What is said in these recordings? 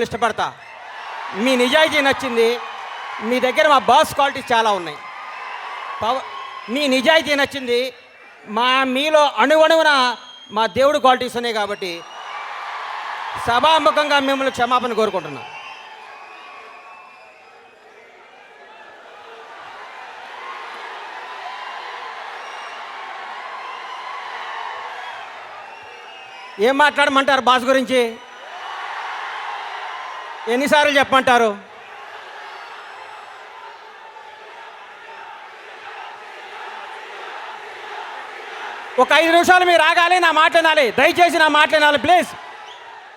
ఇష్టపడతా. మీ నిజాయితీ నచ్చింది. మీ దగ్గర మా బాస్ క్వాలిటీస్ చాలా ఉన్నాయి. మీ నిజాయితీ నచ్చింది. మీలో అణువణువున మా దేవుడు క్వాలిటీస్ ఉన్నాయి. కాబట్టి సభాముఖంగా మిమ్మల్ని క్షమాపణ కోరుకుంటున్నా. ఏం మాట్లాడమంటారు బాస్ గురించి? ఎన్నిసార్లు చెప్పమంటారు? ఒక 5 నిమిషాలు మీరు ఆగాలి, నా మాట వినాలి. దయచేసి నా మాట వినాలి ప్లీజ్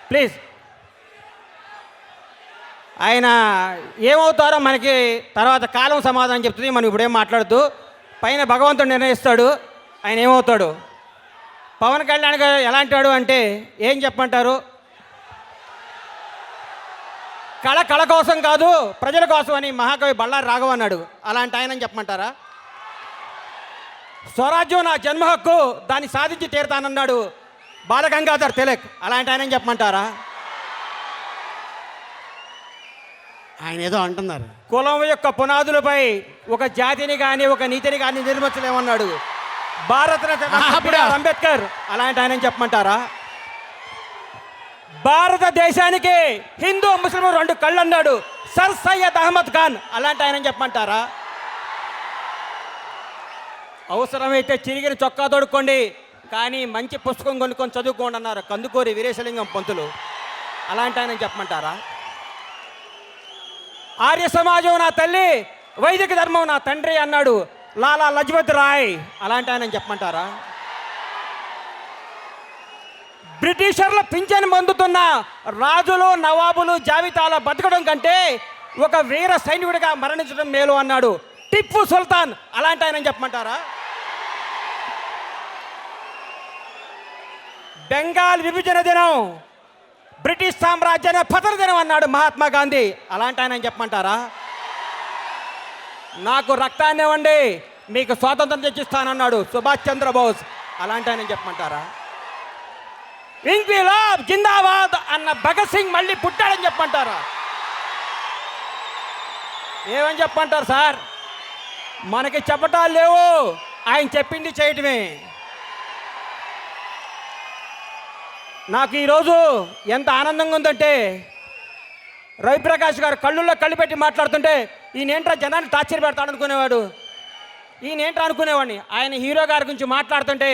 ప్లీజ్. ఆయన ఏమవుతారో మనకి తర్వాత కాలం సమాధానం చెప్తుంది. మనం ఇప్పుడేం మాట్లాడుతూ పైన భగవంతుడు నిర్ణయిస్తాడు ఆయన ఏమవుతాడు. పవన్ కళ్యాణ్ గారు ఎలాంటి వాడు అంటే ఏం చెప్పమంటారు? కళ కోసం కాదు ప్రజల కోసం అని మహాకవి బళ్ళారి రాఘవ అన్నాడు. అలాంటి ఆయన చెప్పమంటారా? స్వరాజ్యం నా జన్మ హక్కు, దాన్ని సాధించి తీరుతానన్నాడు బాలగంగాధర్ తిలక్. అలాంటి ఆయన చెప్పమంటారా? ఆయన ఏదో అంటున్నారు. కులం యొక్క పునాదులపై ఒక జాతిని కానీ ఒక నీతిని కానీ నిర్మించలేమన్నాడు భారతరత్న అంబేద్కర్. అలాంటి ఆయన చెప్పమంటారా? భారతదేశానికి హిందూ ముస్లిం 2 కళ్ళు అన్నాడు సర్ సయ్యద్ అహ్మద్ ఖాన్. అలాంటి ఆయన చెప్పమంటారా? అవసరమైతే చిరిగిన చొక్కా తొడుక్కోండి కానీ మంచి పుస్తకం కొనుక్కొని చదువుకోండి అన్నారు కందుకూరి వీరేశలింగం పంతులు. అలాంటి ఆయన చెప్పమంటారా? ఆర్య సమాజం నా తల్లి, వైదిక ధర్మం నా తండ్రి అన్నాడు లాలా లజపత్ రాయ్. అలాంటి ఆయన చెప్పమంటారా? బ్రిటిషర్ల పింఛను పొందుతున్న రాజులు నవాబులు జాబితాలో బతకడం కంటే ఒక వీర సైనికుడిగా మరణించడం మేలు అన్నాడు టిప్పు సుల్తాన్. అలాంటి ఆయన చెప్పమంటారా? బెంగాల్ విభజన దినం, బ్రిటిష్ సామ్రాజ్యాన్ని పతన దినం అన్నాడు మహాత్మా గాంధీ. అలాంటి ఆయన చెప్పమంటారా? నాకు రక్తాన్ని ఇవ్వండి మీకు స్వాతంత్రం తెచ్చిస్తానన్నాడు సుభాష్ చంద్రబోస్. అలాంటి ఆయన చెప్పమంటారా? ఇంక్విలాబ్ జిందాబాద్ అన్న భగత్ సింగ్ మళ్ళీ పుట్టాడని చెప్పమంటారా? ఏమని చెప్పమంటారు సార్? మనకి చెప్పటాలు లేవు, ఆయన చెప్పింది చేయటమే. నాకు ఈరోజు ఎంత ఆనందంగా ఉందంటే రవిప్రకాష్ గారు కళ్ళుల్లో కళ్ళు పెట్టి మాట్లాడుతుంటే ఈయనేంట్రా జనాన్ని టార్చర్ పెడతాడు అనుకునేవాడు, ఈయనేంట్రా అనుకునేవాడిని. ఆయన హీరో గారి గురించి మాట్లాడుతుంటే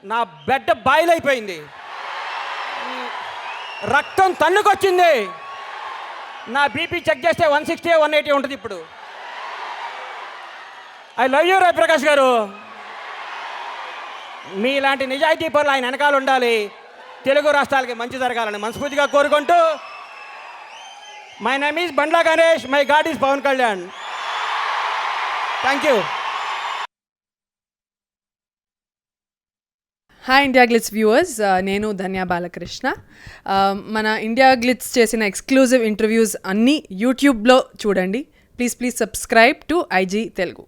నా బెడ్ బాయిల్ అయిపోయింది, రక్తం తన్నుకొచ్చింది. నా బీపీ చెక్ చేస్తే 160 180 ఉంటుంది ఇప్పుడు. ఐ లవ్ యూ రవిప్రకాష్ గారు. మీలాంటి నిజాయితీ పనులు ఆయన వెనకాల ఉండాలి. తెలుగు రాష్ట్రాలకి మంచి జరగాలని మనస్ఫూర్తిగా కోరుకుంటూ my name is Bandla Ganesh, my god is Pawan Kalyan. Thank you. Hi India Glitz viewers, నేను ధన్య బాలకృష్ణ. మన ఇండియా గ్లిట్స్ చేసిన ఎక్స్క్లూజివ్ ఇంటర్వ్యూస్ అన్నీ యూట్యూబ్లో చూడండి. Please subscribe to IG Telugu.